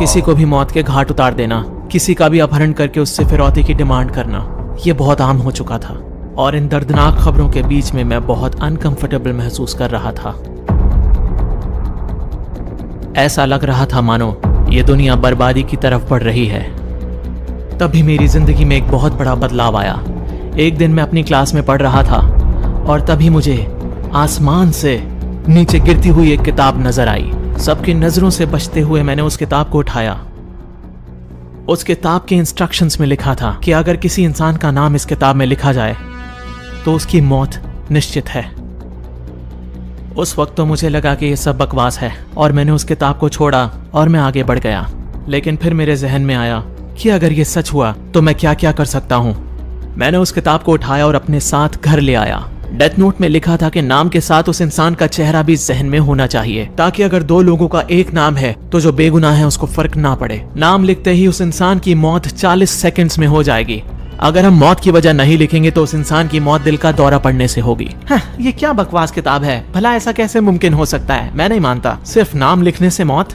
किसी को भी मौत के घाट उतार देना, किसी का भी अपहरण करके उससे फिरौती की डिमांड करना, ये बहुत आम हो चुका था। और इन दर्दनाक खबरों के बीच में मैं बहुत अनकंफर्टेबल महसूस कर रहा था। ऐसा लग रहा था मानो ये दुनिया बर्बादी की तरफ बढ़ रही है। तभी मेरी जिंदगी में एक बहुत बड़ा बदलाव आया। एक दिन मैं अपनी क्लास में पढ़ रहा था और तभी मुझे आसमान से नीचे गिरती हुई एक किताब नजर आई। सबकी नजरों से बचते हुए मैंने उस किताब को उठाया। उस किताब के इंस्ट्रक्शंस में लिखा था कि अगर किसी इंसान का नाम इस किताब में लिखा जाए तो उसकी मौत निश्चित है। उस वक्त तो मुझे लगा कि ये सब बकवास है और मैंने उस किताब को छोड़ा और मैं आगे बढ़ गया। लेकिन फिर मेरे जहन में आया कि अगर ये सच हुआ तो मैं क्या क्या कर सकता हूँ। मैंने उस किताब को उठाया और अपने साथ घर ले आया। डेथ नोट में लिखा था कि नाम के साथ उस इंसान का चेहरा भी जहन में होना चाहिए, ताकि अगर दो लोगों का एक नाम है तो जो बेगुनाह है उसको फर्क ना पड़े। नाम लिखते ही उस इंसान की मौत 40 सेकंड्स में हो जाएगी। अगर हम मौत की वजह नहीं लिखेंगे तो उस इंसान की मौत दिल का दौरा पड़ने से होगी। ये क्या बकवास किताब है, भला ऐसा कैसे मुमकिन हो सकता है? मैं नहीं मानता, सिर्फ नाम लिखने से मौत,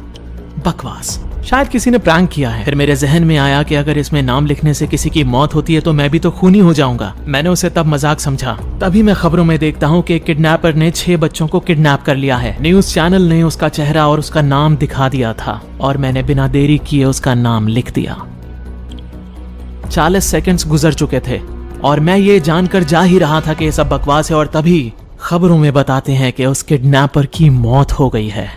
बकवास। शायद किसी ने प्रैंक किया है। फिर मेरे जहन में आया कि अगर इसमें नाम लिखने से किसी की मौत होती है तो मैं भी तो खूनी हो जाऊंगा। मैंने उसे तब मजाक समझा। तभी मैं खबरों में देखता हूँ कि एक किडनैपर ने 6 बच्चों को किडनैप कर लिया है। न्यूज चैनल ने उसका चेहरा और उसका नाम दिखा दिया था और मैंने बिना देरी किए उसका नाम लिख दिया। 40 सेकंड्स गुजर चुके थे और मैं ये जानकर जा ही रहा था कि ये सब बकवास है और तभी खबरों में बताते हैं कि उस किडनैपर की मौत हो गई है।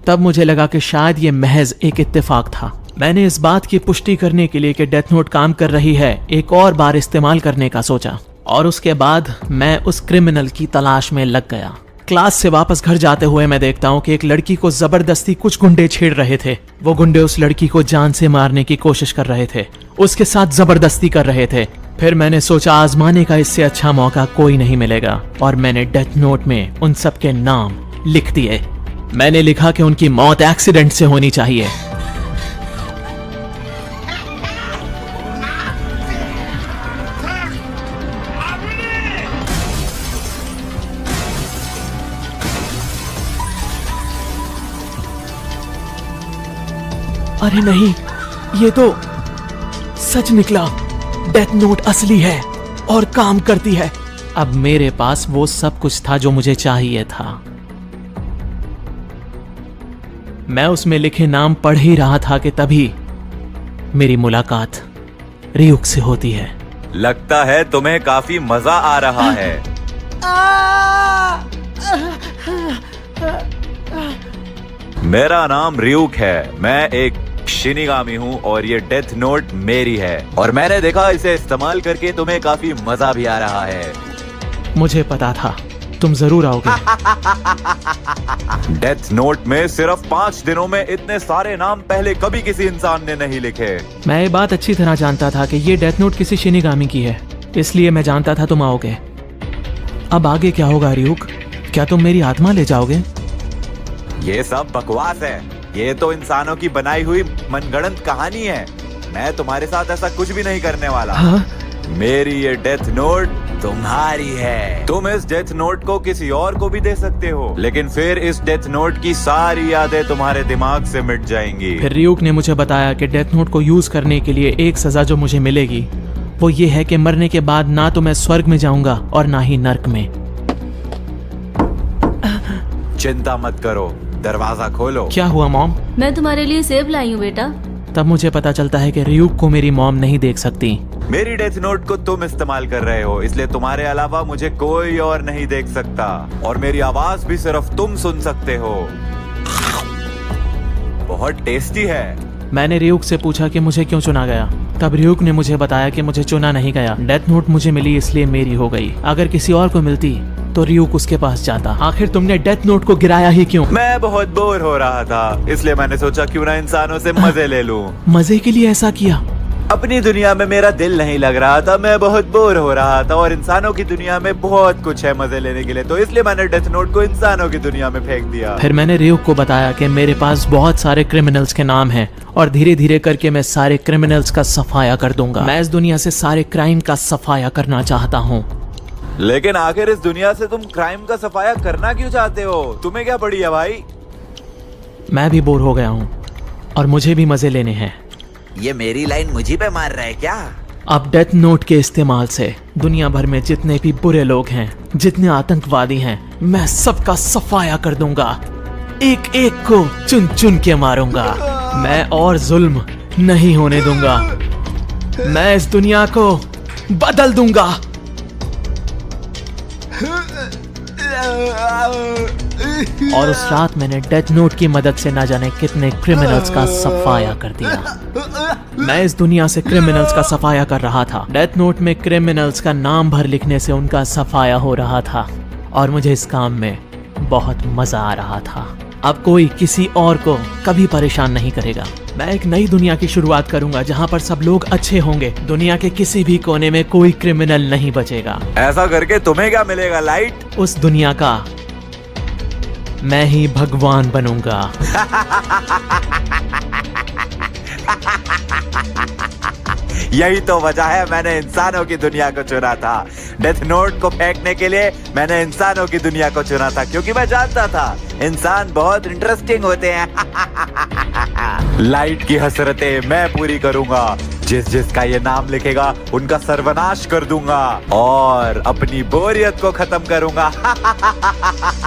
तब मुझे लगा कि शायद ये महज एक इत्तेफाक था। मैंने इस बात की पुष्टि करने के लिए कि डेथ नोट काम कर रही है एक और बार इस्तेमाल करने का सोचा और उसके बाद मैं उस क्रिमिनल की तलाश में लग गया। क्लास से वापस घर जाते हुए मैं देखता हूँ कि एक लड़की को जबरदस्ती कुछ गुंडे छेड़ रहे थे। वो गुंडे उस लड़की को जान से मारने की कोशिश कर रहे थे, उसके साथ जबरदस्ती कर रहे थे। फिर मैंने सोचा आजमाने का इससे अच्छा मौका कोई नहीं मिलेगा और मैंने डेथ नोट में उन सब के नाम लिख दिए। मैंने लिखा कि उनकी मौत एक्सीडेंट से होनी चाहिए। अरे नहीं, ये तो सच निकला। डेथ नोट असली है और काम करती है। अब मेरे पास वो सब कुछ था जो मुझे चाहिए था। मैं उसमें लिखे नाम पढ़ ही रहा था कि तभी मेरी मुलाकात रियुक से होती है। लगता है तुम्हें काफी मजा आ रहा है। मेरा नाम रियुक है। मैं एक शिनिगामी हूँ और ये डेथ नोट मेरी है और मैंने देखा इसे इस्तेमाल करके तुम्हें काफी मजा भी आ रहा है। मुझे पता था तुम जरूर आओगे। डेथ नोट में सिर्फ 5 दिनों में इतने सारे नाम पहले कभी किसी इंसान ने नहीं लिखे। मैं ये बात अच्छी तरह जानता था कि ये डेथ नोट किसी शिनिगामी की है, इसलिए मैं जानता था तुम आओगे। अब आगे क्या होगा रियुक? क्या तुम मेरी आत्मा ले जाओगे? ये सब बकवास है। ये तो इंसानों की बनाई हुई मनगढ़ंत कहानी है। मैं तुम्हारे साथ ऐसा कुछ भी नहीं करने वाला। हाँ? मेरी ये डेथ नोट तुम्हारी है। तुम इस डेथ नोट को किसी और को भी दे सकते हो, लेकिन फिर इस डेथ नोट की सारी यादें तुम्हारे दिमाग से मिट जाएंगी। फिर रियुक ने मुझे बताया कि डेथ नोट को यूज करने के लिए एक सजा जो मुझे मिलेगी वो ये है कि मरने के बाद ना तो मैं स्वर्ग में जाऊंगा और ना ही नर्क में। चिंता मत करो, दरवाजा खोलो। क्या हुआ मॉम? मैं तुम्हारे लिए सेब लाई हूँ बेटा। तब मुझे पता चलता है कि रियुक को मेरी मॉम नहीं देख सकती। मेरी डेथ नोट को तुम इस्तेमाल कर रहे हो, इसलिए तुम्हारे अलावा मुझे कोई और नहीं देख सकता और मेरी आवाज भी सिर्फ तुम सुन सकते हो। बहुत टेस्टी है। मैंने रियुक से पूछा कि मुझे क्यों चुना गया। तब रियुक ने मुझे बताया कि मुझे चुना नहीं गया, डेथ नोट मुझे मिली इसलिए मेरी हो गई। अगर किसी और को मिलती तो रियुक उसके पास जाता। आखिर तुमने डेथ नोट को गिराया ही क्यों? मैं बहुत बोर हो रहा था, इसलिए मैंने सोचा क्यों ना इंसानों से मजे ले लूं। मजे के लिए ऐसा किया? अपनी दुनिया में मेरा दिल नहीं लग रहा था, मैं बहुत बोर हो रहा था और इंसानों की दुनिया में बहुत कुछ है मजे लेने के लिए, तो इसलिए मैंने डेथ नोट को इंसानों की दुनिया में फेंक दिया। फिर मैंने रियुक को बताया कि मेरे पास बहुत सारे क्रिमिनल्स के नाम हैं और धीरे धीरे करके मैं सारे क्रिमिनल्स का सफाया कर दूंगा। मैं इस दुनिया से सारे क्राइम का सफाया करना चाहता हूँ। लेकिन आखिर इस दुनिया से तुम क्राइम का सफाया करना क्यों चाहते हो? तुम्हें क्या पड़ी है भाई? मैं भी बोर हो गया हूँ और मुझे भी मजे लेने हैं। ये मेरी लाइन मुझे पे मार रहा है क्या? अब डेथ नोट के इस्तेमाल से दुनिया भर में जितने भी बुरे लोग हैं, जितने आतंकवादी हैं, मैं सबका सफाया कर दूंगा। एक एक को चुन चुन के मारूंगा। मैं और जुल्म नहीं होने दूंगा। मैं इस दुनिया को बदल दूंगा। और उस रात मैंने डेथ नोट की मदद से ना जाने कितने क्रिमिनल्स का सफाया कर दिया। मैं इस दुनिया से क्रिमिनल्स का सफाया कर रहा था। डेथ नोट में क्रिमिनल्स का नाम भर लिखने से उनका सफाया हो रहा था और मुझे इस काम में बहुत मजा आ रहा था। अब कोई किसी और को कभी परेशान नहीं करेगा। मैं एक नई दुनिया की शुरुआत करूंगा जहां पर सब लोग अच्छे होंगे। दुनिया के किसी भी कोने में कोई क्रिमिनल नहीं बचेगा। ऐसा करके तुम्हें क्या मिलेगा लाइट? उस दुनिया का मैं ही भगवान बनूंगा। यही तो वजह है मैंने इंसानों की दुनिया को चुना था। डेथ नोट को फेंकने के लिए मैंने इंसानों की दुनिया को चुना था, क्योंकि मैं जानता था इंसान बहुत इंटरेस्टिंग होते हैं। लाइट की हसरतें मैं पूरी करूंगा। जिसका ये नाम लिखेगा उनका सर्वनाश कर दूंगा और अपनी बोरियत को खत्म करूंगा।